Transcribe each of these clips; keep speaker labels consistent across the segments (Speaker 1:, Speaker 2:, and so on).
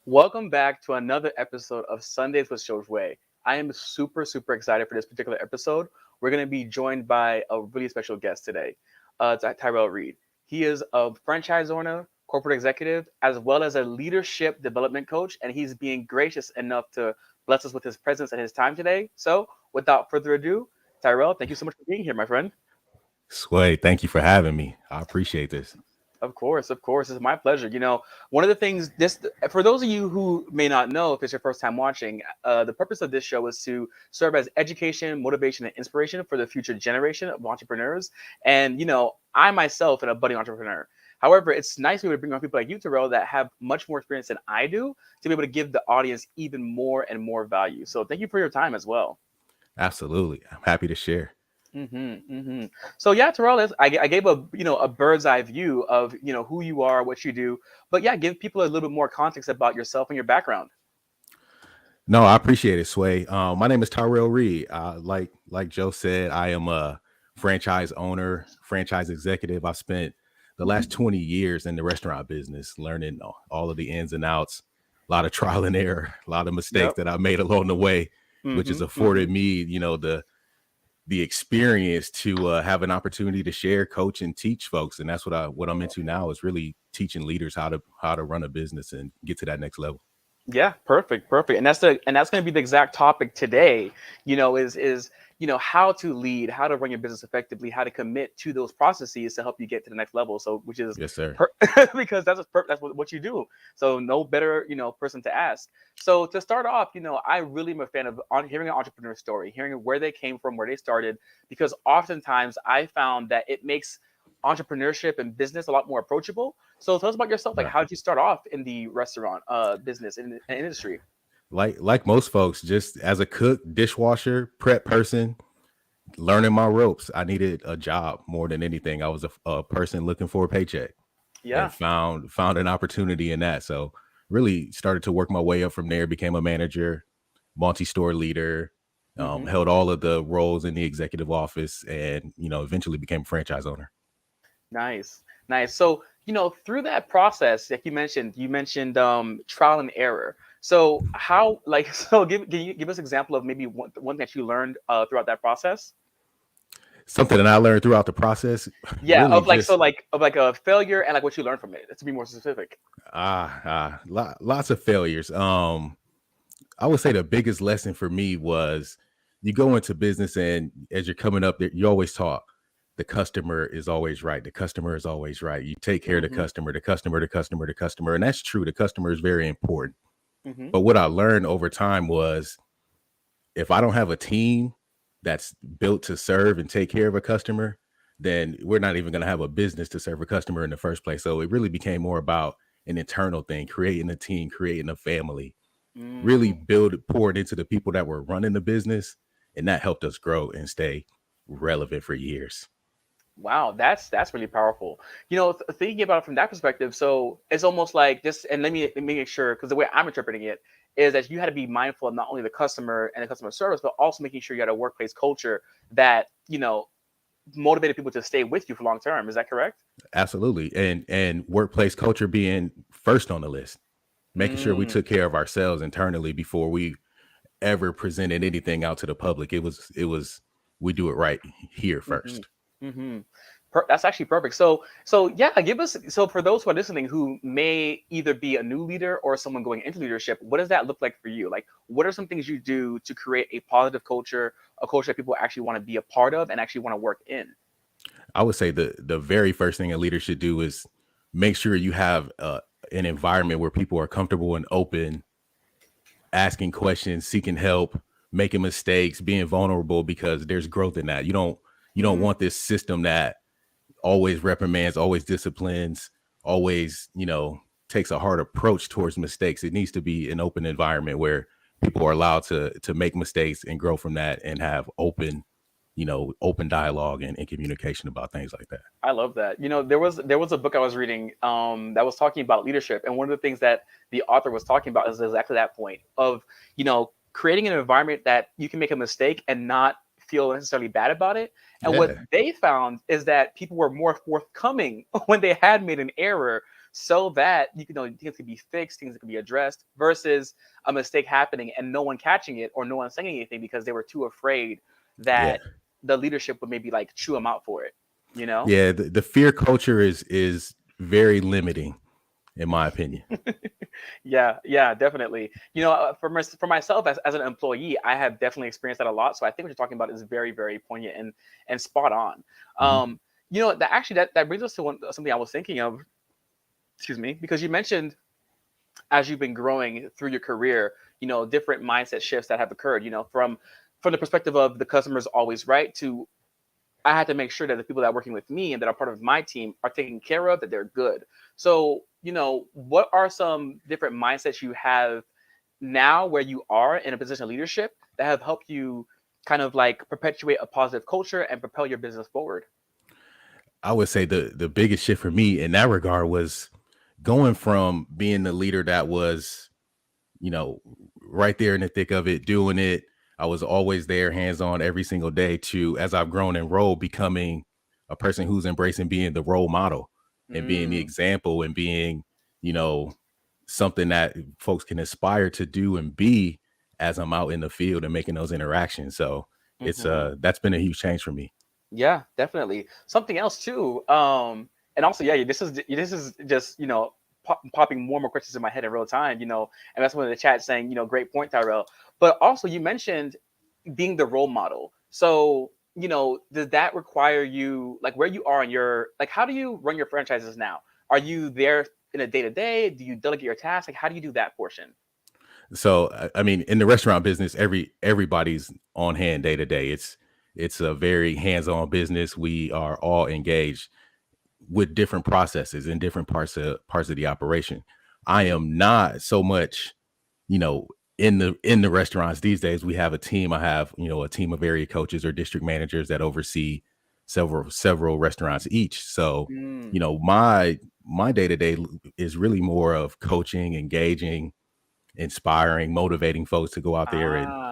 Speaker 1: Welcome back to another episode of Sundays with Josue. I am super excited for this particular episode. We're going to be joined by a really special guest today, Tyrell Reed. He is a franchise owner, corporate executive, as well as a leadership development coach, and he's being gracious enough to bless us with his presence and his time today. So, without further ado, Tyrell, thank you so much for being here, my friend.
Speaker 2: Sway, thank you for having me. I appreciate this.
Speaker 1: Of course, it's my pleasure. One of the things this for those of you who may not know, if it's your first time watching, the purpose of this show is to serve as education, motivation, and inspiration for the future generation of entrepreneurs. And I myself am a budding entrepreneur. However, it's nice to be able to bring on people like you, Terrell, that have much more experience than I do, to be able to give the audience even more and more value. So thank you for your time as well.
Speaker 2: Absolutely. I'm happy to share.
Speaker 1: So yeah, Terrell, I gave a bird's eye view of who you are, what you do, but yeah, give people a little bit more context about yourself and your background.
Speaker 2: No, I appreciate it, Sway. My name is Tyrell Reed. Like Joe said, I am a franchise owner, franchise executive. I spent the last 20 years in the restaurant business, learning all of the ins and outs, a lot of trial and error, a lot of mistakes
Speaker 1: Yep.
Speaker 2: that I made along the way, which has
Speaker 1: Mm-hmm. Mm-hmm.
Speaker 2: afforded me, the experience to have an opportunity to share, coach, and teach folks. And that's what I'm into now is really teaching leaders how to run a business and get to that next level.
Speaker 1: Yeah, perfect. And that's going to be the exact topic today. Is how to lead, how to run your business effectively, how to commit to those processes to help you get to the next level. So, which is
Speaker 2: Yes, sir.
Speaker 1: per- because that's what you do. So, no better person to ask. So, to start off, I really am a fan of hearing an entrepreneur story, hearing where they came from, where they started, because oftentimes I found that it makes entrepreneurship and business a lot more approachable. So tell us about yourself. Like,
Speaker 2: Right.
Speaker 1: how did you start off in the restaurant business and industry?
Speaker 2: Like most folks, just as a cook, dishwasher, prep person, learning my ropes. I needed a job more than anything. I was a person looking for a paycheck and
Speaker 1: Yeah.
Speaker 2: found an opportunity in that. So really started to work my way up from there. Became a manager, multi-store leader,
Speaker 1: Hmm.
Speaker 2: held all of the roles in the executive office, and eventually became a franchise owner.
Speaker 1: Nice. So through that process, like you mentioned trial and error. So how like so can you give us an example of maybe one that you learned throughout that process?
Speaker 2: Something that I learned throughout the process,
Speaker 1: Yeah,
Speaker 2: really just
Speaker 1: of like a failure and like what you learned from it. To be more specific.
Speaker 2: lots of failures. I would say the biggest lesson for me was you go into business and as you're coming up there, you always talk. The customer is always right. The customer is always right. You take care of the
Speaker 1: Hmm.
Speaker 2: customer, the customer, the customer, the customer. And that's true. The customer is very important.
Speaker 1: Hmm.
Speaker 2: But what I learned over time was if I don't have a team that's built to serve and take care of a customer, then we're not even going to have a business to serve a customer in the first place. So it really became more about an internal thing, creating a team, creating a family, really
Speaker 1: Mm.
Speaker 2: poured into the people that were running the business. And that helped us grow and stay relevant for years.
Speaker 1: Wow, that's really powerful. Thinking about it from that perspective, so it's almost like this. And let me make sure, because the way I'm interpreting it is that you had to be mindful of not only the customer and the customer service, but also making sure you had a workplace culture that motivated people to stay with you for long term. Is that correct?
Speaker 2: Absolutely. And workplace culture being first on the list, making sure we
Speaker 1: Mm.
Speaker 2: took care of ourselves internally before we ever presented anything out to the public. It was we do it right here
Speaker 1: Mm-hmm.
Speaker 2: first.
Speaker 1: Mm-hmm. That's actually perfect. So yeah, give us so for those who are listening who may either be a new leader or someone going into leadership, what does that look like for you? Like, what are some things you do to create a positive culture, a culture that people actually want to be a part of and actually want to work in?
Speaker 2: I would say the very first thing a leader should do is make sure you have an environment where people are comfortable and open, asking questions, seeking help, making mistakes, being vulnerable because there's growth in that. You don't
Speaker 1: Mm-hmm.
Speaker 2: want this system that always reprimands, always disciplines, always, takes a hard approach towards mistakes. It needs to be an open environment where people are allowed to make mistakes and grow from that and have open dialogue and communication about things like that.
Speaker 1: I love that. There was a book I was reading that was talking about leadership, and one of the things that the author was talking about is exactly that point of creating an environment that you can make a mistake and not feel necessarily bad about it. And what
Speaker 2: Yeah.
Speaker 1: they found is that people were more forthcoming when they had made an error. so that you can know things can be fixed, things can be addressed, versus a mistake happening and no one catching it or no one saying anything because they were too afraid
Speaker 2: Yeah.
Speaker 1: that the leadership would maybe like chew them out for it, you know?
Speaker 2: Yeah. The fear culture is very limiting, in my opinion.
Speaker 1: Yeah, yeah, definitely. For myself as an employee, I have definitely experienced that a lot. So I think what you're talking about is very, very poignant and spot on.
Speaker 2: Mhm.
Speaker 1: That actually that brings us to something I was thinking of. Excuse me, because you mentioned as you've been growing through your career, different mindset shifts that have occurred. From the perspective of the customer's always right to I had to make sure that the people that are working with me and that are part of my team are taken care of, that they're good. So, what are some different mindsets you have now where you are in a position of leadership that have helped you kind of like perpetuate a positive culture and propel your business forward?
Speaker 2: I would say the biggest shift for me in that regard was going from being the leader that was, you know, right there in the thick of it, doing it. I was always there, hands on every single day, to, as I've grown and role, becoming a person who's embracing being the role model and being the
Speaker 1: Mm,
Speaker 2: example and being, you know, something that folks can aspire to do and be as I'm out in the field and making those interactions. So it's
Speaker 1: hmm
Speaker 2: that's been a huge change for me.
Speaker 1: Yeah, definitely. Something else too. And also, yeah, this is just popping more and more questions in my head in real time. And that's one of the chat saying, great point, Tyrell. But also, you mentioned being the role model. So, does that require you like where you are in your like how do you run your franchises now? Are you there in a day to day? Do you delegate your tasks? Like how do you do that portion?
Speaker 2: So I mean, in the restaurant business, everybody's on hand day to day. It's a very hands-on business. We are all engaged with different processes in different parts of the operation. I
Speaker 1: hmm
Speaker 2: am not so much, you know, in the restaurants these days. We have a team. I have, a team of area coaches or district managers that oversee several restaurants each. So,
Speaker 1: Mm.
Speaker 2: my day to day is really more of coaching, engaging, inspiring, motivating folks to go out there and
Speaker 1: Ah.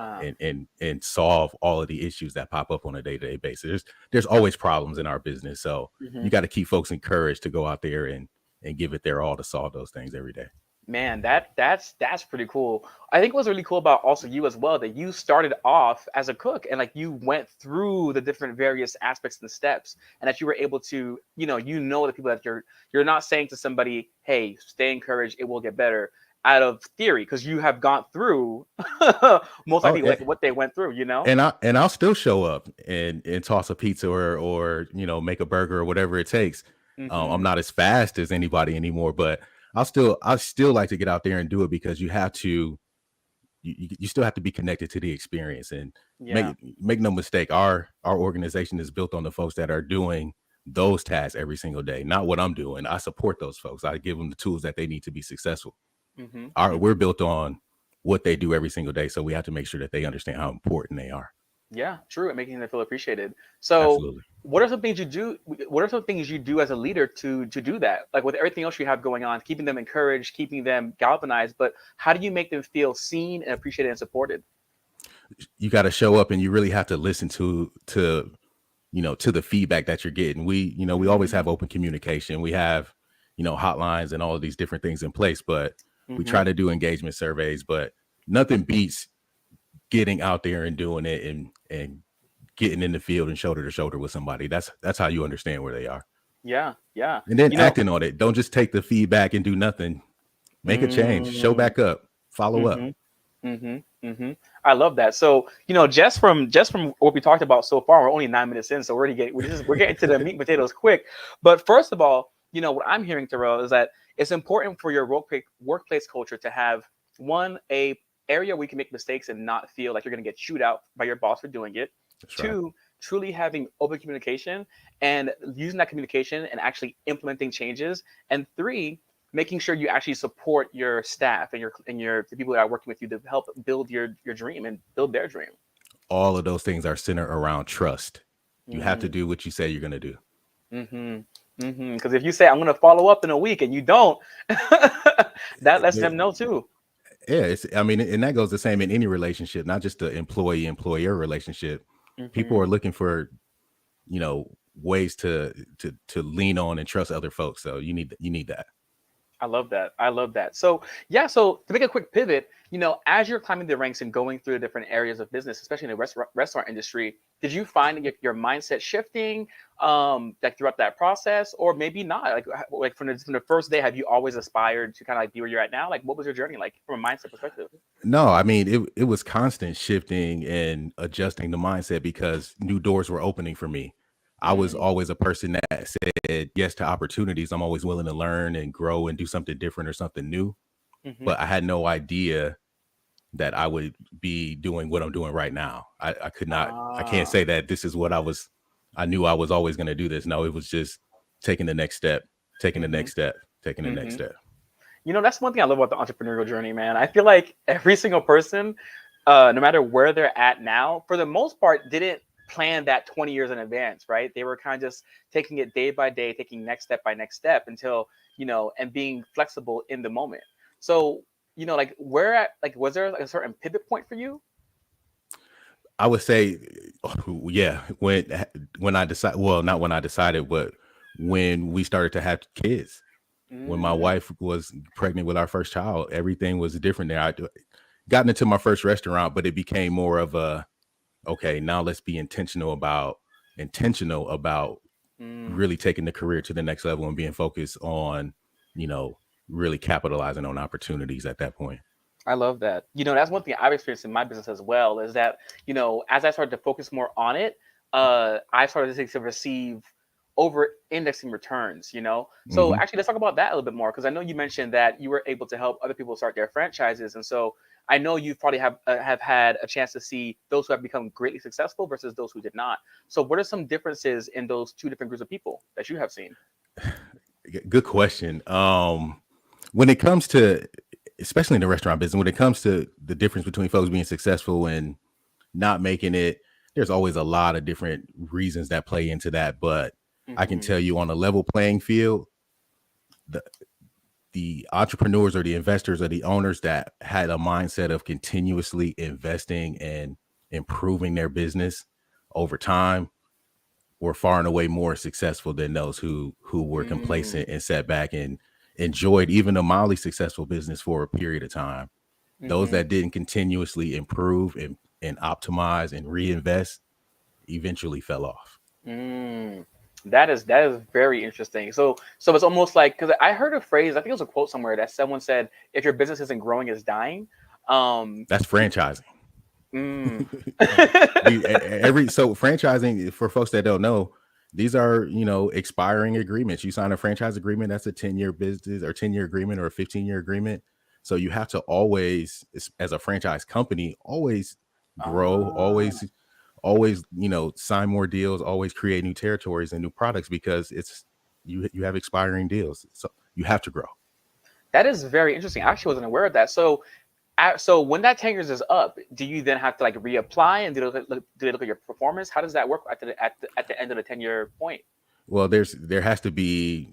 Speaker 2: solve all of the issues that pop up on a day-to-day basis. There's always problems in our business. So you
Speaker 1: hmm
Speaker 2: got to keep folks encouraged to go out there and give it their all to solve those things every day.
Speaker 1: Man, that's pretty cool. I think what's really cool about also you as well that you started off as a cook and like you went through the different various aspects and steps and that you were able to, the people that you're not saying to somebody, "Hey, stay encouraged, it will get better," out of theory because you have gone through most
Speaker 2: Oh,
Speaker 1: likely like what they went through, you know?
Speaker 2: I'll still show up and toss a pizza or make a burger or whatever it takes. I'm
Speaker 1: Mhm.
Speaker 2: not as fast as anybody anymore, but I still like to get out there and do it because you still have to be connected to the experience and
Speaker 1: Yeah.
Speaker 2: make no mistake, our organization is built on the folks that are doing those tasks every single day, not what I'm doing. I support those folks. I give them the tools that they need to be successful.
Speaker 1: Mhm.
Speaker 2: We're
Speaker 1: Mhm.
Speaker 2: built on what they do every single day, so we have to make sure that they understand how important they are.
Speaker 1: Yeah, true. And making them feel appreciated. So,
Speaker 2: Absolutely.
Speaker 1: what are some things you do? What are some things you do as a leader to do that? Like with everything else you have going on, keeping them encouraged, keeping them galvanized. But how do you make them feel seen and appreciated and supported?
Speaker 2: You got to show up and you really have to listen to the feedback that you're getting. We always have
Speaker 1: Mm,
Speaker 2: open communication. We have, hotlines and all of these different things in place, but we
Speaker 1: mm-hmm.
Speaker 2: try to do engagement surveys, but nothing beats getting out there and doing it and getting in the field and shoulder to shoulder with somebody. That's how you understand where they are.
Speaker 1: Yeah, yeah.
Speaker 2: And then
Speaker 1: You know,
Speaker 2: acting on it. Don't just take the feedback and do nothing. Make a change. Show
Speaker 1: mm,
Speaker 2: back up. Follow up.
Speaker 1: mm-hmm. Mm-hmm. I love that. So, just from what we talked about so far, we're only 9 minutes in, so we're getting to the meat and potatoes quick. But first of all, what I'm hearing, Terrell, is that it's important for your workplace culture to have a area where you can make mistakes and not feel like you're going to get chewed out by your boss for doing it.
Speaker 2: That's right.
Speaker 1: Two, truly having open communication and using that communication and actually implementing changes. And three, making sure you actually support your staff and your the people that are working with you to help build your dream and build their dream.
Speaker 2: All of those things are centered around trust. You have to
Speaker 1: Mm,
Speaker 2: do what you say you're going to do.
Speaker 1: mm-hmm. Mm-hmm. Because if you say I'm going to follow up in a week and you don't, that lets them know too.
Speaker 2: Yeah, I mean, and that goes the same in any relationship, not just the employee employer relationship. People
Speaker 1: Mm-hmm.
Speaker 2: are looking for, ways to lean on and trust other folks. So you need that.
Speaker 1: I love that. I love that. So yeah, so to make a quick pivot, as you're climbing the ranks and going through the different areas of business, especially in the restaurant industry, did you find your mindset shifting like throughout that process, or maybe not? Like from the first day, have you always aspired to kind of like be where you're at now? Like, what was your journey like from a mindset perspective?
Speaker 2: No, I mean it was constant shifting and adjusting the mindset because new doors were opening for me. I was
Speaker 1: Mm,
Speaker 2: always a person that said yes to opportunities. I'm always willing to learn and grow and do something different or something new.
Speaker 1: mm-hmm.
Speaker 2: But I had no idea that I would be doing what I'm doing right now. I could not, I can't
Speaker 1: Ah,
Speaker 2: say that this is what I knew I was always going to do this. No, it was just taking the next step, taking the
Speaker 1: mm-hmm,
Speaker 2: next step, taking the next
Speaker 1: mm-hmm.
Speaker 2: step.
Speaker 1: That's one thing I love about the entrepreneurial journey, man. I feel like every single person, no matter where they're at now, for the most part, didn't plan that 20 years in advance, right? They were kind of just taking it day by day, taking next step by next step until, and being flexible in the moment. So, like was there like a certain pivot point for you?
Speaker 2: I would say, yeah, when I decided, well, not when I decided, but when we started to have kids, when my
Speaker 1: Mm,
Speaker 2: wife was pregnant with our first child, everything was different there. I gotten into my first restaurant, but it became more of a, okay, now let's be intentional about
Speaker 1: mm.
Speaker 2: really taking the career to the next level and being focused on, you know, really capitalizing on opportunities at that point.
Speaker 1: I love that. That's one thing I've experienced in my business as well is that, as I started to focus more on it, I started to receive over indexing returns, So
Speaker 2: Hmm.
Speaker 1: actually, let's talk about that a little bit more because I know you mentioned that you were able to help other people start their franchises. And so I know you probably have had a chance to see those who have become greatly successful versus those who did not. So what are some differences in those two different groups of people that you have seen?
Speaker 2: Good question. When it comes to, especially in the restaurant business, when it comes to the difference between folks being successful and not making it, there's always a lot of different reasons that play into that. But I can
Speaker 1: Mm-hmm.
Speaker 2: tell you on a level playing field, the the entrepreneurs or the investors or the owners that had a mindset of continuously investing and improving their business over time were far and away more successful than those who were
Speaker 1: Mm,
Speaker 2: complacent and sat back and enjoyed even a mildly successful business for a period of time. Those
Speaker 1: mm-hmm.
Speaker 2: that didn't continuously improve and optimize and reinvest eventually fell off.
Speaker 1: Mm, that is very interesting. So it's almost like because I heard a phrase, I think it was a quote somewhere that someone said, "If your business isn't growing, it's dying." Um,
Speaker 2: That's franchising.
Speaker 1: mm.
Speaker 2: Every so franchising, for folks that don't know, these are, expiring agreements. You sign a franchise agreement, that's a 10-year business or 10-year agreement or a 15-year agreement. So you have to always, as a franchise company, always grow,
Speaker 1: Ah,
Speaker 2: always, sign more deals, always create new territories and new products because it's you have expiring deals. So you have to grow.
Speaker 1: that is very interesting. I actually wasn't aware of that. So when that 10 years is up, do you then have to like reapply and do they look at your performance? How does that work at the end of the 10-year point?
Speaker 2: Well, there has to be,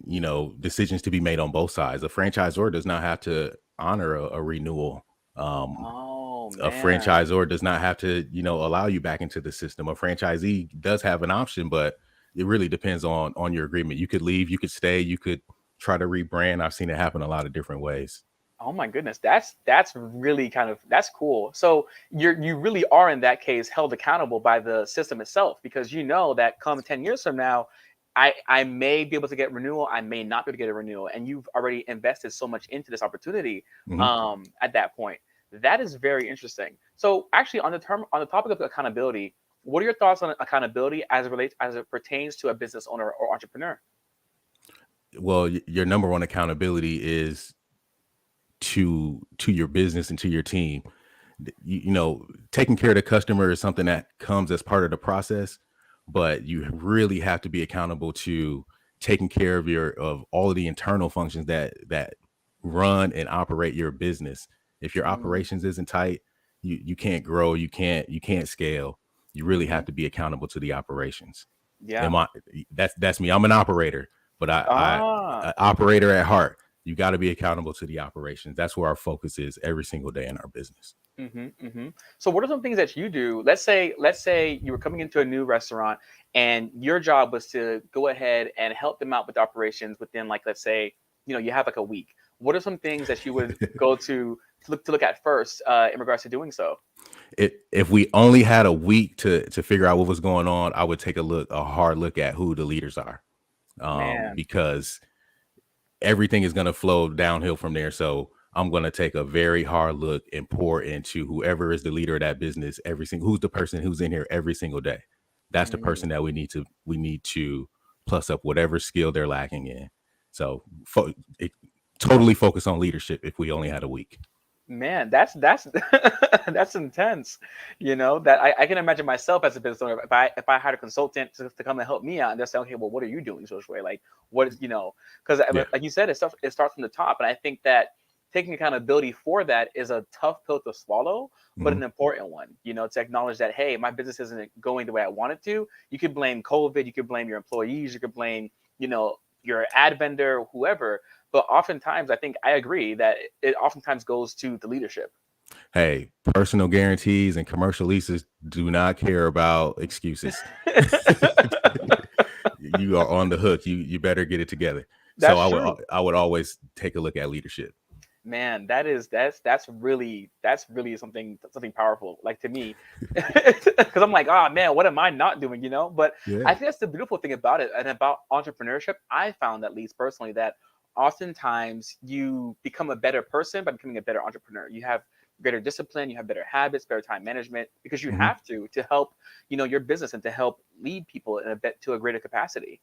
Speaker 2: decisions to be made on both sides. A franchisor does not have to honor a renewal. Um,
Speaker 1: Oh
Speaker 2: a
Speaker 1: man.
Speaker 2: franchisor does not have to, allow you back into the system. A franchisee does have an option, but it really depends on your agreement. You could leave, you could stay, you could try to rebrand. I've seen it happen a lot of different ways.
Speaker 1: Oh my goodness, that's really that's cool. So you really are in that case held accountable by the system itself because you know that come 10 years from now, I may be able to get renewal, I may not be able to get a renewal, and you've already invested so much into this opportunity
Speaker 2: Mhm.
Speaker 1: at that point. That is very interesting. So actually on the topic of accountability, what are your thoughts on accountability as it pertains to a business owner or entrepreneur?
Speaker 2: Well, your number one accountability is to your business and to your team. Taking care of the customer is something that comes as part of the process, but you really have to be accountable to taking care of all of the internal functions that run and operate your business. If your
Speaker 1: Mm,
Speaker 2: operations isn't tight, you can't grow, you can't scale. You really
Speaker 1: mhm.
Speaker 2: have to be accountable to the operations.
Speaker 1: Yeah.
Speaker 2: Am I that's me. I'm an operator, but I
Speaker 1: Ah.
Speaker 2: an operator at heart. You got to be accountable to the operations. That's where our focus is every single day in our business.
Speaker 1: So what are some things that you do? Let's say you were coming into a new restaurant and your job was to go ahead and help them out with operations within like let's say, you have like a week. what are some things that you would go to look at first in regards to doing so?
Speaker 2: If we only had a week to figure out what was going on, I would take a hard look at who the leaders are,
Speaker 1: Man.
Speaker 2: because everything is going to flow downhill from there. So I'm going to take a very hard look and pour into whoever is the leader of that business. Who's the person who's in here every single day. That's the
Speaker 1: Mm.
Speaker 2: person that we need to plus up whatever skill they're lacking in. So totally focus on leadership if we only had a week.
Speaker 1: Man, that's that's intense. That I can imagine myself as a business owner if I had a consultant to come and help me out and they're saying, okay, well, what are you doing, Josue? Like, what is because
Speaker 2: Yeah.
Speaker 1: like you said, it starts from the top, and I think that taking accountability for that is a tough pill to swallow, but
Speaker 2: Mhm.
Speaker 1: an important one. To acknowledge that, hey, my business isn't going the way I want it to. You could blame COVID, you could blame your employees, you could blame your ad vendor, whoever. But oftentimes, I think I agree that it oftentimes goes to the leadership.
Speaker 2: Hey, personal guarantees and commercial leases do not care about excuses. You are on the hook. You better get it together. So
Speaker 1: That's true.
Speaker 2: I would always take a look at leadership.
Speaker 1: Man, that's really something powerful. Like to me, because I'm like, oh man, what am I not doing? But
Speaker 2: Yeah.
Speaker 1: I think that's the beautiful thing about it and about entrepreneurship. I found, at least personally, that oftentimes you become a better person by becoming a better entrepreneur. You have greater discipline, you have better habits, better time management, because you
Speaker 2: Mhm.
Speaker 1: have to help your business and to help lead people in a bit to a greater capacity.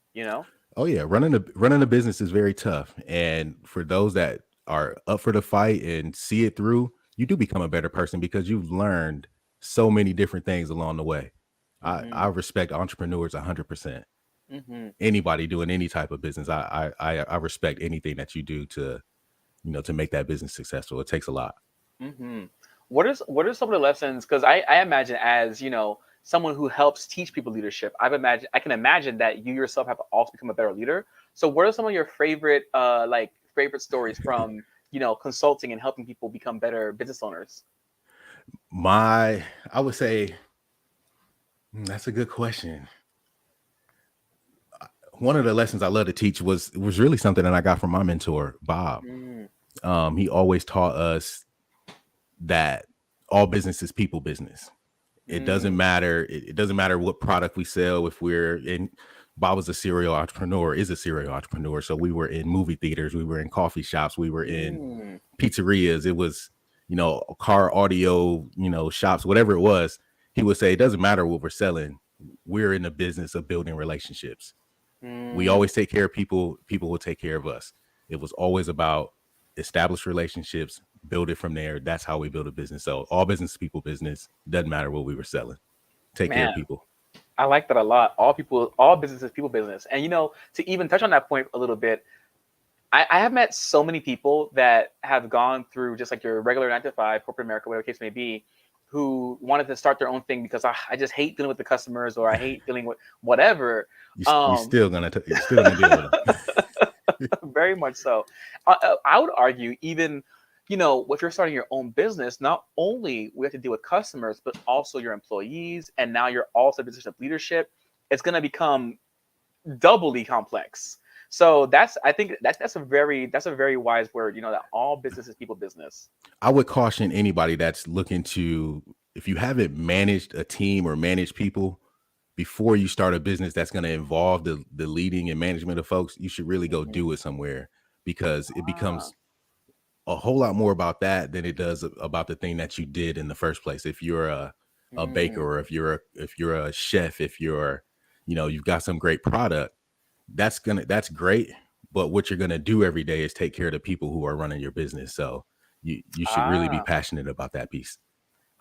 Speaker 2: Oh yeah, running a business is very tough, and for those that are up for the fight and see it through, you do become a better person because you've learned so many different things along the way. I
Speaker 1: Hmm.
Speaker 2: respect entrepreneurs 100%.
Speaker 1: Hmm.
Speaker 2: Anybody doing any type of business, I respect anything that you do to make that business successful. It takes a lot.
Speaker 1: Hmm. What are some of the lessons? Because I imagine, as someone who helps teach people leadership, I can imagine that you yourself have also become a better leader. So what are some of your favorite stories from consulting and helping people become better business owners?
Speaker 2: I would say, that's a good question. One of the lessons I love to teach was really something that I got from my mentor, Bob.
Speaker 1: Mm,
Speaker 2: He always taught us that all business is people business. It doesn't
Speaker 1: mm,
Speaker 2: matter. It doesn't matter what product we sell. If we're in, Bob was a serial entrepreneur, is a serial entrepreneur. So we were in movie theaters, we were in coffee shops, we were in
Speaker 1: mm,
Speaker 2: pizzerias. It was, car audio, shops, whatever it was. He would say, it doesn't matter what we're selling. We're in the business of building relationships. We
Speaker 1: mm.
Speaker 2: always take care of people. People will take care of us. It was always about establish relationships, build it from there. That's how we build a business. So all business is people business. Doesn't matter what we were selling. Take care of
Speaker 1: Man,
Speaker 2: people.
Speaker 1: I like that a lot. All business is people business. And to even touch on that point a little bit, I have met so many people that have gone through just like your regular 9 to 5, corporate America, whatever the case may be, who wanted to start their own thing because I just hate dealing with the customers, or I hate dealing with whatever.
Speaker 2: You
Speaker 1: Um,
Speaker 2: still you're still gonna deal with them.
Speaker 1: very much so. I would argue, even if you're starting your own business, not only we have to deal with customers, but also your employees, and now you're also in a position of leadership. It's going to become doubly complex. So I think that's a very wise word. That all business is people business.
Speaker 2: I would caution anybody that's looking to, if you haven't managed a team or managed people before you start a business that's going to involve the leading and management of folks, you should really go
Speaker 1: Hmm.
Speaker 2: do it somewhere, because it
Speaker 1: Ah.
Speaker 2: becomes a whole lot more about that than it does about the thing that you did in the first place. If you're a baker,
Speaker 1: Mm.
Speaker 2: or if you're a chef, if you're, you've got some great product, that's great. But what you're gonna do every day is take care of the people who are running your business. So you should really be
Speaker 1: Ah.
Speaker 2: passionate about that piece.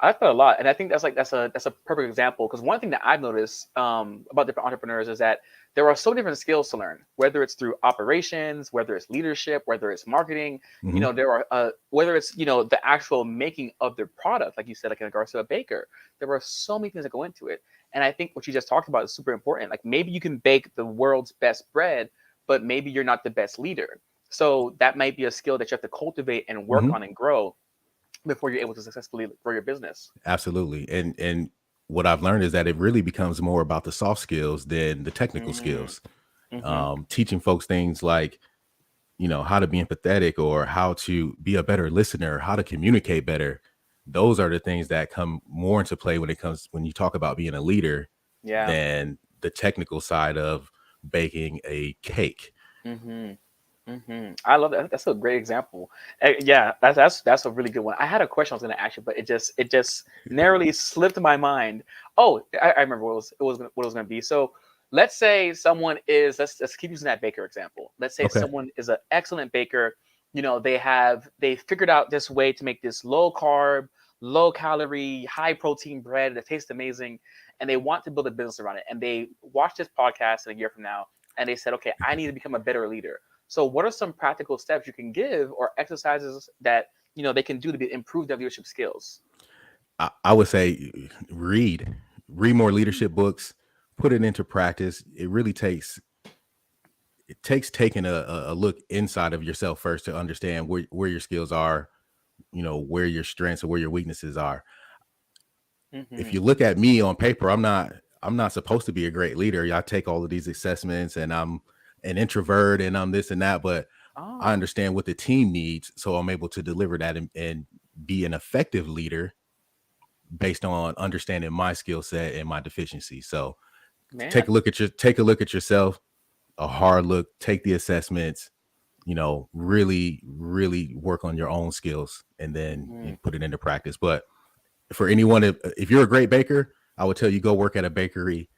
Speaker 1: I like that a lot, and I think that's a perfect example, because one thing that I've noticed about different entrepreneurs is that there are so many different skills to learn, whether it's through operations, whether it's leadership, whether it's marketing.
Speaker 2: Hmm.
Speaker 1: There are whether it's the actual making of their product, like you said, like in regards to a baker. There are so many things that go into it, and I think what you just talked about is super important. Like maybe you can bake the world's best bread, but maybe you're not the best leader. So that might be a skill that you have to cultivate and work
Speaker 2: Hmm.
Speaker 1: on and grow before you're able to successfully grow your business.
Speaker 2: Absolutely. And what I've learned is that it really becomes more about the soft skills than the technical
Speaker 1: Mm,
Speaker 2: skills.
Speaker 1: mhm,
Speaker 2: Teaching folks things like, how to be empathetic or how to be a better listener, how to communicate better. Those are the things that come more into play when you talk about being a leader
Speaker 1: Yeah.
Speaker 2: than the technical side of baking a cake.
Speaker 1: Mm-hmm. I love that. That's a great example. Yeah, that's a really good one. I had a question I was going to ask you, but it just narrowly slipped my mind. Oh, I remember what it was going to be. So let's say someone is let's keep using that baker example. Let's say
Speaker 2: Okay.
Speaker 1: someone is an excellent baker. They figured out this way to make this low carb, low calorie, high protein bread that tastes amazing, and they want to build a business around it. And they watch this podcast in a year from now, and they said, okay, I need to become a better leader. So, what are some practical steps you can give or exercises that they can do to improve their leadership skills?
Speaker 2: I would say read more leadership books, put it into practice. It takes taking a look inside of yourself first to understand where your skills are, where your strengths or where your weaknesses are. If
Speaker 1: Hmm.
Speaker 2: you look at me on paper, I'm not supposed to be a great leader. I take all of these assessments and I'm an introvert and I'm this and that, but I
Speaker 1: Oh,
Speaker 2: understand what the team needs, so I'm able to deliver that and be an effective leader based on understanding my skill set and my deficiency. So
Speaker 1: man.
Speaker 2: take a look at yourself, a hard look, take the assessments, really, really work on your own skills and then
Speaker 1: Hmm.
Speaker 2: you put it into practice. But for anyone, if you're a great baker, I would tell you go work at a bakery,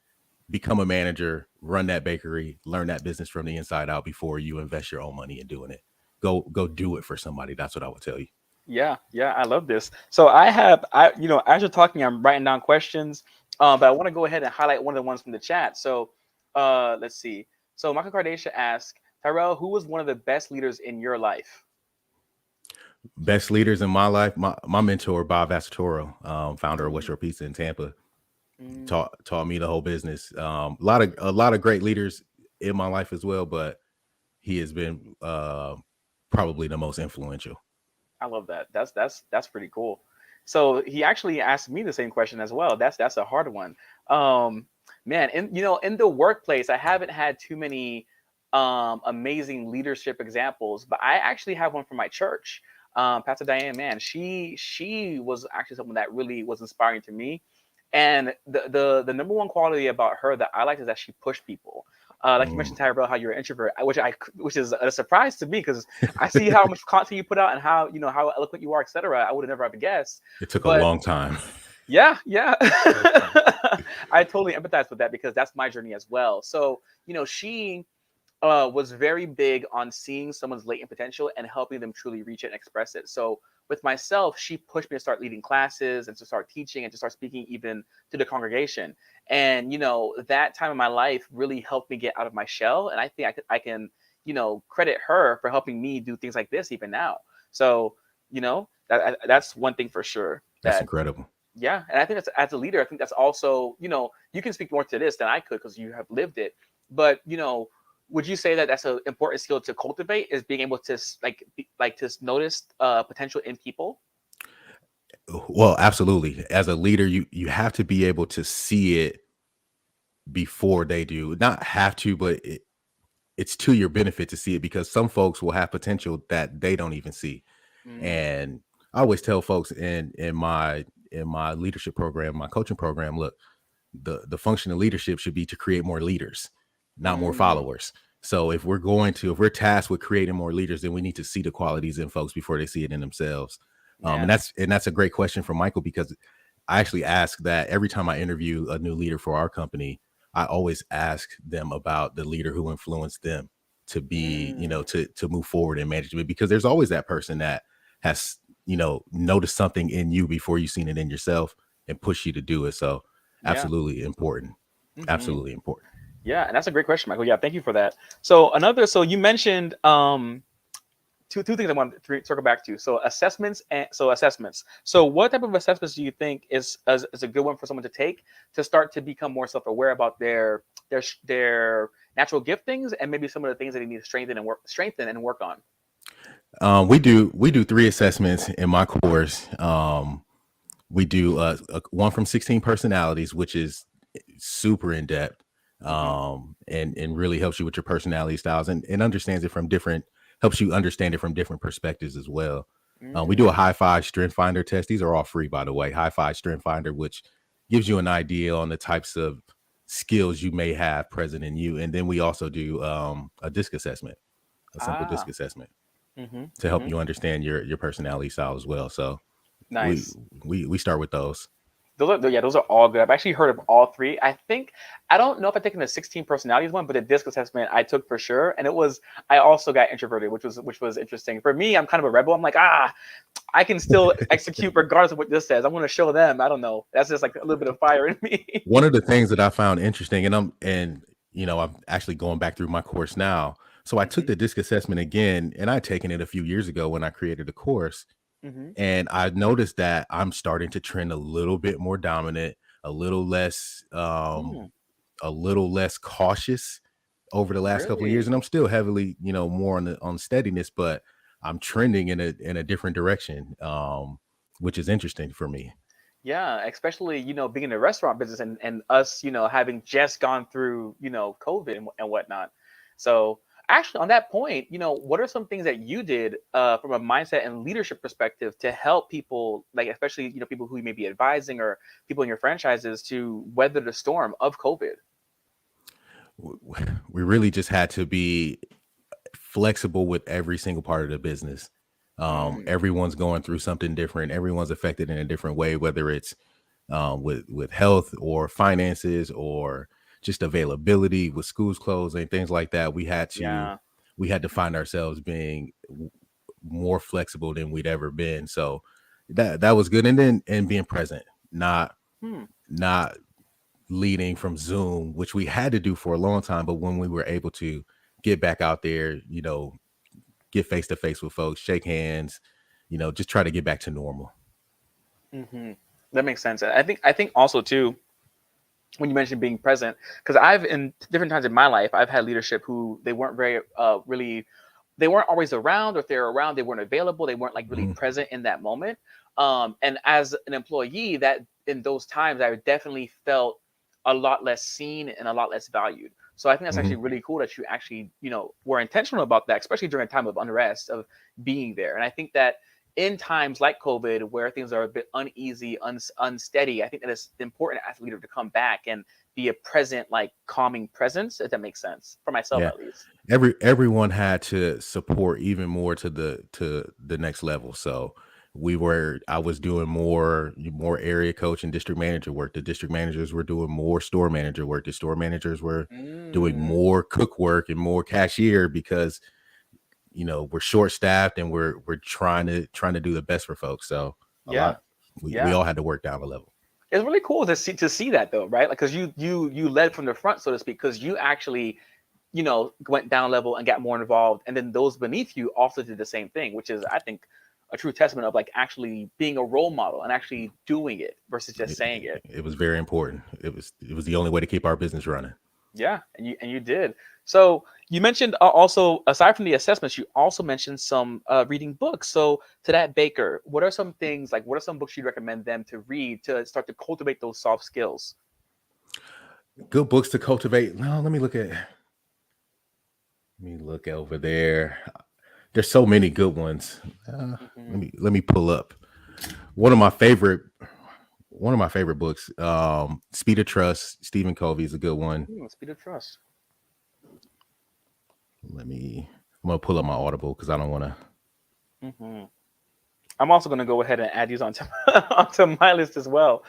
Speaker 2: become a manager, run that bakery, learn that business from the inside out before you invest your own money in doing it. Go do it for somebody. That's what I would tell you.
Speaker 1: Yeah, yeah, I love this. So as you're talking, I'm writing down questions, but I want to go ahead and highlight one of the ones from the chat. So, let's see. So Michael Kardashian asked, Tyrell, who was one of the best leaders in your life?
Speaker 2: Best leaders in my life, my mentor Bob Asatoro, founder of West
Speaker 1: Mm,
Speaker 2: Shore Pizza in Tampa,
Speaker 1: mm,
Speaker 2: taught me the whole business. A lot of great leaders in my life as well, but he has been probably the most influential.
Speaker 1: I love that. That's pretty cool. So he actually asked me the same question as well. That's a hard one. Um, Man, in the workplace, I haven't had too many amazing leadership examples, but I actually have one from my church. Pastor Diane, man, she was actually someone that really was inspiring to me. And the number one quality about her that I liked is that she pushed people. Like you
Speaker 2: Mm.
Speaker 1: mentioned, Tyrell, how you're an introvert, which is a surprise to me because I see how much content you put out and how eloquent you are, etc. I would have never have guessed.
Speaker 2: It took a
Speaker 1: But
Speaker 2: long time.
Speaker 1: yeah, yeah. I totally empathize with that because that's my journey as well. So, she was very big on seeing someone's latent potential and helping them truly reach it and express it. So with myself, she pushed me to start leading classes and to start teaching and to start speaking even to the congregation. And that time in my life really helped me get out of my shell. And I think I can credit her for helping me do things like this even now. So that's one thing for sure.
Speaker 2: That's
Speaker 1: That
Speaker 2: incredible.
Speaker 1: Yeah, and I think that's as a leader, I think that's also, you can speak more to this than I could because you have lived it. But would you say that that's an important skill to cultivate is being able to to notice potential in people?
Speaker 2: Well, absolutely. As a leader, you have to be able to see it before they do. Not have to, but it's to your benefit to see it because some folks will have potential that they don't even see.
Speaker 1: Mm,
Speaker 2: And I always tell folks in my leadership program, my coaching program, look, the function of leadership should be to create more leaders, not more
Speaker 1: mm,
Speaker 2: followers. So if we're tasked with creating more leaders, then we need to see the qualities in folks before they see it in themselves. And
Speaker 1: man.
Speaker 2: that's a great question from Michael because I actually ask that every time I interview a new leader for our company. I always ask them about the leader who influenced them to be,
Speaker 1: Mm,
Speaker 2: to move forward in management because there's always that person that has, noticed something in you before you've seen it in yourself and push you to do it. So
Speaker 1: yeah.
Speaker 2: absolutely important.
Speaker 1: Hmm.
Speaker 2: Absolutely important.
Speaker 1: Yeah, and that's a great question, Michael. Yeah, thank you for that. So you mentioned two things I want to circle back to. So assessments. So what type of assessments do you think is a good one for someone to take to start to become more self-aware about their natural giftings and maybe some of the things that they need to strengthen and work on?
Speaker 2: We do three assessments in my course. We do one from 16 personalities, which is super in depth,
Speaker 1: Hmm.
Speaker 2: and really helps you with your personality styles and understands it from different helps you understand it from different perspectives as well. We do a
Speaker 1: Mm.
Speaker 2: high five strength finder test. These are all free, by the way. High five strength finder, which gives you an idea on the types of skills you may have present in you. And then we also do a disc assessment, a simple disc
Speaker 1: Ah.
Speaker 2: assessment
Speaker 1: Mm-hmm.
Speaker 2: to help
Speaker 1: Mm-hmm.
Speaker 2: you understand your personality style as well. So we
Speaker 1: Nice.
Speaker 2: we start with those.
Speaker 1: Those are all good. I've actually heard of all three. I don't know if I've taken the 16 personalities one, but the disc assessment I took for sure. And I also got introverted, which was interesting. For me, I'm kind of a rebel. I'm like, I can still execute regardless of what this says. I want to show them. I don't know. That's just like a little bit of fire in me.
Speaker 2: One of the things that I found interesting, I'm actually going back through my course now. So I took
Speaker 1: Mm-hmm.
Speaker 2: the disc assessment again, and I'd taken it a few years ago when I created the course.
Speaker 1: Mm-hmm.
Speaker 2: And I noticed that I'm starting to trend a little bit more dominant, a little less,
Speaker 1: Mm,
Speaker 2: a little less cautious over the last couple of years.
Speaker 1: really?
Speaker 2: And I'm still heavily, more on steadiness, but I'm trending in a different direction, which is interesting for me.
Speaker 1: Yeah, especially, being in the restaurant business and us, having just gone through, COVID and whatnot. So actually on that point, what are some things that you did from a mindset and leadership perspective to help people, like especially, people who you may be advising or people in your franchises to weather the storm of COVID?
Speaker 2: We really just had to be flexible with every single part of the business.
Speaker 1: Mm,
Speaker 2: Everyone's going through something different. Everyone's affected in a different way, whether it's with health or finances or just availability with schools closed and things like that.
Speaker 1: yeah.
Speaker 2: We had to find ourselves being more flexible than we'd ever been. So that was good. And then and being present,
Speaker 1: Hmm.
Speaker 2: not leading from Zoom, which we had to do for a long time. But when we were able to get back out there, get face to face with folks, shake hands, just try to get back to normal.
Speaker 1: Hmm. That makes sense. I think also too, when you mentioned being present, because I've in different times in my life, I've had leadership who they weren't very really, they weren't always around, or if they're around, they weren't available, they weren't like really
Speaker 2: Mhm.
Speaker 1: present in that moment. And as an employee, that in those times, I definitely felt a lot less seen and a lot less valued. So I think that's actually
Speaker 2: Mhm.
Speaker 1: really cool that you actually, were intentional about that, especially during a time of unrest, of being there. And I think that in times like COVID, where things are a bit uneasy, unsteady, I think that it's important as a leader to come back and be a present, like calming presence, if that makes sense, for myself
Speaker 2: Yeah.
Speaker 1: at least.
Speaker 2: Everyone had to support even more to the next level. So I was doing more area coach and district manager work. The district managers were doing more store manager work. The store managers were doing
Speaker 1: Mm,
Speaker 2: more cook work and more cashier because we're short staffed and we're trying to do the best for folks. So a
Speaker 1: yeah,
Speaker 2: lot we
Speaker 1: yeah.
Speaker 2: all had to work down a level.
Speaker 1: It's really cool to see that though, right? Like, because you led from the front, so to speak, because you actually went down level and got more involved, and then those beneath you also did the same thing, which is, I think, a true testament of like actually being a role model and actually doing it versus just saying it.
Speaker 2: It was very important. It was the only way to keep our business running.
Speaker 1: Yeah, and you did. So you mentioned also, aside from the assessments, you also mentioned some reading books. So to that Baker, what are some things, like what are some books you'd recommend them to read to start to cultivate those soft skills?
Speaker 2: Good books to cultivate. No, let me look over there. There's so many good ones.
Speaker 1: Hmm.
Speaker 2: Let me pull up one of my favorite one of my favorite books. Speed of Trust. Stephen Covey is a good one.
Speaker 1: Speed of Trust.
Speaker 2: I'm gonna pull up my Audible because I don't want to.
Speaker 1: Hmm. I'm also going to go ahead and add these onto onto my list as well.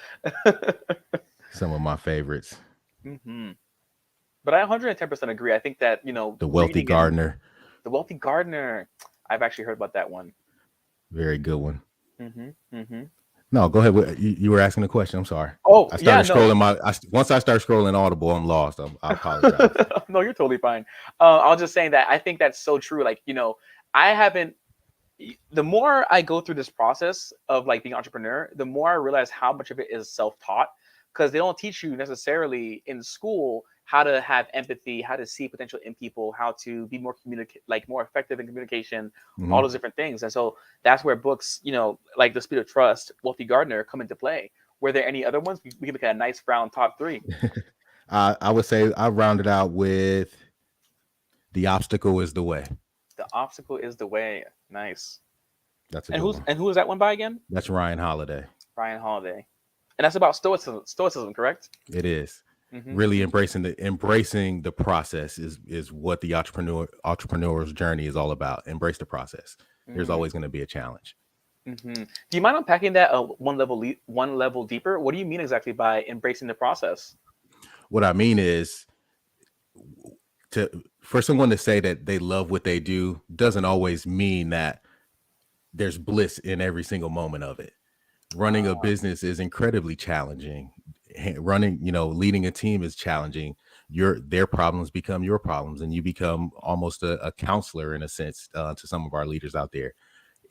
Speaker 2: Some of my favorites.
Speaker 1: Hmm. But I 110% agree. I think that
Speaker 2: The Wealthy
Speaker 1: reading and
Speaker 2: Gardener,
Speaker 1: The Wealthy Gardener. I've actually heard about that one.
Speaker 2: very good one.
Speaker 1: Hmm. Hmm.
Speaker 2: No, go ahead. You were asking a question. I'm sorry.
Speaker 1: Oh
Speaker 2: I
Speaker 1: yeah,
Speaker 2: started
Speaker 1: no.
Speaker 2: scrolling once I start scrolling Audible, I'm lost. I apologize.
Speaker 1: No, you're totally fine. I was just saying that I think that's so true. Like, I haven't. The more I go through this process of like being an entrepreneur, the more I realize how much of it is self-taught, because they don't teach you necessarily in school how to have empathy, how to see potential in people, how to be more like more effective in communication, all
Speaker 2: Mhm.
Speaker 1: those different things. And so that's where books, like The Speed of Trust, Wealthy Gardener, come into play. Were there any other ones? We can make a nice round top three.
Speaker 2: I would say I rounded out with The Obstacle is the Way.
Speaker 1: The obstacle is the way. Nice.
Speaker 2: That's a
Speaker 1: And
Speaker 2: good one.
Speaker 1: who is that one by again?
Speaker 2: That's Ryan Holiday.
Speaker 1: Ryan Holiday. And that's about stoicism. Stoicism, correct?
Speaker 2: It is
Speaker 1: Mm-hmm,
Speaker 2: really
Speaker 1: mm-hmm,
Speaker 2: embracing the process is what the entrepreneur's journey is all about. Embrace the process. There's
Speaker 1: mm,
Speaker 2: always going to be a challenge.
Speaker 1: mm-hmm. Do you mind unpacking that one level deeper? What do you mean exactly by embracing the process?
Speaker 2: What I mean is, to for someone to say that they love what they do doesn't always mean that there's bliss in every single moment of it. Running a
Speaker 1: Ah,
Speaker 2: business is incredibly challenging. Running, leading a team is challenging. Their problems become your problems, and you become almost a counselor in a sense, to some of our leaders out there.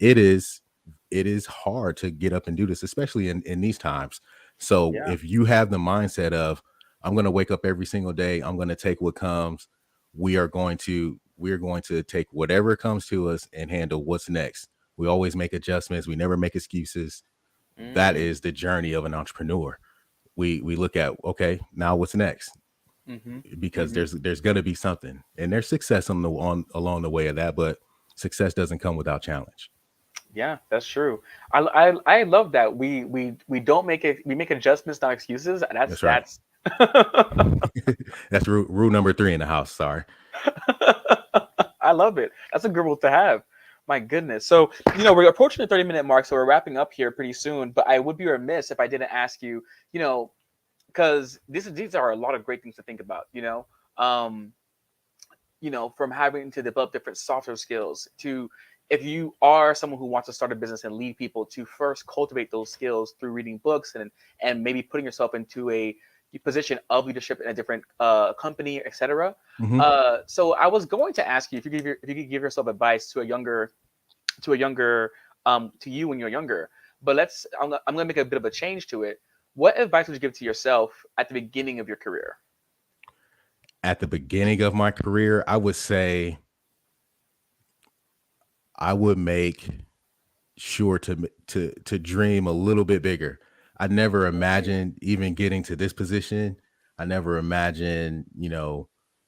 Speaker 2: It is hard to get up and do this, especially in these times. So
Speaker 1: yeah.
Speaker 2: if you have the mindset of, I'm going to wake up every single day, I'm going to take what comes, we're going to take whatever comes to us and handle what's next. We always make adjustments. We never make excuses. That
Speaker 1: Mm,
Speaker 2: is the journey of an entrepreneur. We look at, okay, now what's next?
Speaker 1: mm-hmm,
Speaker 2: Because
Speaker 1: mm-hmm.
Speaker 2: there's going to be something, and there's success along the way of that, but success doesn't come without challenge.
Speaker 1: Yeah, that's true. I love that we don't make it. We make adjustments, not excuses.
Speaker 2: That's right.
Speaker 1: That's.
Speaker 2: That's rule number 3 in the house. Sorry.
Speaker 1: I love it. That's a good rule to have. My goodness. So, we're approaching the 30-minute mark, so we're wrapping up here pretty soon. But I would be remiss if I didn't ask you, because these are a lot of great things to think about, Um, from having to develop different softer skills to if you are someone who wants to start a business and lead people to first cultivate those skills through reading books and maybe putting yourself into a position of leadership in a different company, etc.
Speaker 2: Hmm.
Speaker 1: So I was going to ask you if you could give yourself advice to you when you're younger. But I'm gonna make a bit of a change to it. What advice would you give to yourself at the beginning of your career?
Speaker 2: At the beginning of my career, I would say I would make sure to dream a little bit bigger. I never imagined even getting to this position. I never imagined,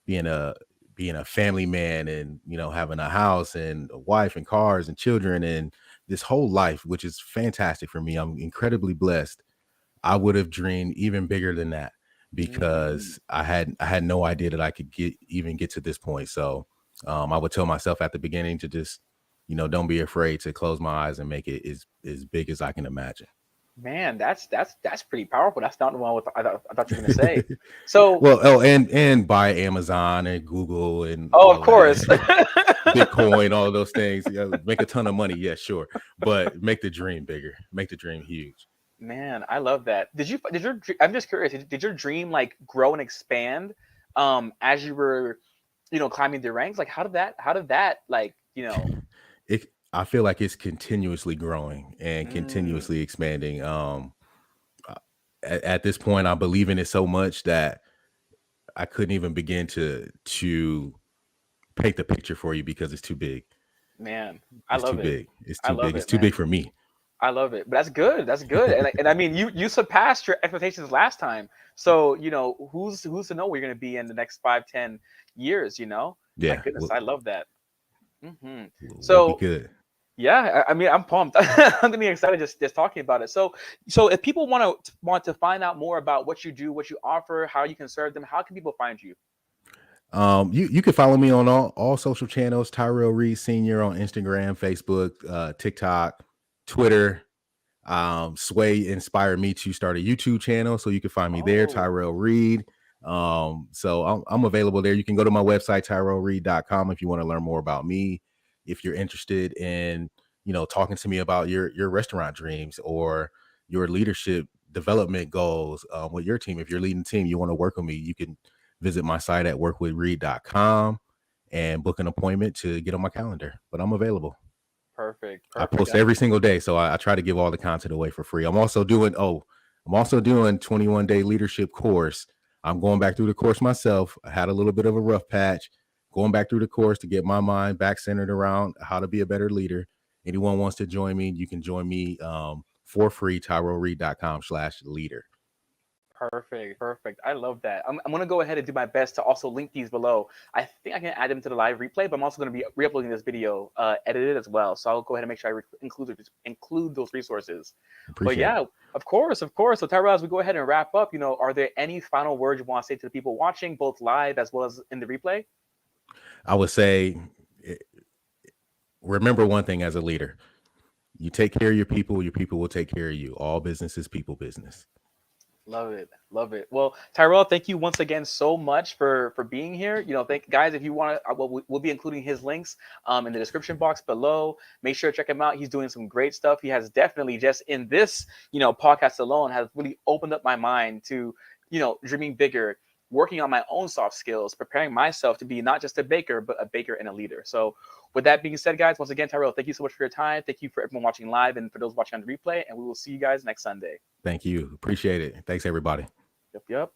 Speaker 2: being a being a family man and, having a house and a wife and cars and children and this whole life, which is fantastic for me. I'm incredibly blessed. I would have dreamed even bigger than that,
Speaker 1: Mm,
Speaker 2: because I had no idea that I could get to this point. So I would tell myself at the beginning to just, don't be afraid to close my eyes and make it as big as I can imagine.
Speaker 1: man, that's pretty powerful. That's not what I thought you were gonna say. So,
Speaker 2: Well, oh, and buy Amazon and Google and
Speaker 1: oh, of
Speaker 2: all
Speaker 1: course.
Speaker 2: that. Bitcoin, all of those things. Make a ton of money, yeah, sure, but make the dream bigger, make the dream huge.
Speaker 1: Man, I love that. I'm just curious. Did your dream like grow and expand as you were, climbing the ranks? Like how did that like,
Speaker 2: I feel like it's continuously growing and
Speaker 1: mm,
Speaker 2: continuously expanding. Uh, at this point, I believe in it so much that I couldn't even begin to paint the picture for you, because it's too big.
Speaker 1: man, I
Speaker 2: It's
Speaker 1: love
Speaker 2: too
Speaker 1: it.
Speaker 2: big. It's
Speaker 1: I
Speaker 2: too
Speaker 1: love
Speaker 2: big. It's
Speaker 1: it,
Speaker 2: too
Speaker 1: man.
Speaker 2: big for me.
Speaker 1: I love it. But that's good. That's good. And I mean, you surpassed your expectations last time. So, who's to know where you're going to be in the next 5, 10 years, My
Speaker 2: Yeah,
Speaker 1: goodness, I love that.
Speaker 2: we'll be
Speaker 1: So,
Speaker 2: good.
Speaker 1: yeah, I mean, I'm pumped. I'm gonna be excited just talking about it. So if people want to find out more about what you do, what you offer, how you can serve them, how can people find you?
Speaker 2: You can follow me on all social channels. Tyrell Reed Senior on Instagram, Facebook, TikTok, Twitter. Sway inspired me to start a YouTube channel, so you can find me there,
Speaker 1: Oh,
Speaker 2: Tyrell Reed. So I'm available there. You can go to my website, tyrellreed.com, if you want to learn more about me. If you're interested in, talking to me about your restaurant dreams or your leadership development goals with your team. If you're leading a team, you want to work with me, you can visit my site at workwithreed.com and book an appointment to get on my calendar. But I'm available.
Speaker 1: perfect,
Speaker 2: I
Speaker 1: perfect.
Speaker 2: post every single day, so I try to give all the content away for free. I'm also doing 21-day leadership course. I'm going back through the course myself. I had a little bit of a rough patch. Going back through the course to get my mind back centered around how to be a better leader. Anyone wants to join me, you can join me for free, tyrellreed.com/leader.
Speaker 1: Perfect. I love that. I'm going to go ahead and do my best to also link these below. I think I can add them to the live replay, but I'm also going to be re-uploading this video edited as well. So I'll go ahead and make sure I include those resources. But
Speaker 2: Appreciate it.
Speaker 1: yeah, of course. So Tyrell, as we go ahead and wrap up, are there any final words you want to say to the people watching, both live as well as in the replay?
Speaker 2: I would say, remember one thing as a leader: you take care of your people will take care of you. All business is people business.
Speaker 1: Love it. Love it. Well, Tyrell, thank you once again so much for being here. Thank guys, if you want to, we'll be including his links in the description box below. Make sure to check him out. He's doing some great stuff. He has definitely just in this, podcast alone has really opened up my mind to, dreaming bigger, working on my own soft skills, preparing myself to be not just a baker, but a baker and a leader. So with that being said, guys, once again, Tyrell, thank you so much for your time. Thank you for everyone watching live and for those watching on the replay. And we will see you guys next Sunday.
Speaker 2: Thank you. Appreciate it. Thanks, everybody.
Speaker 1: Yep.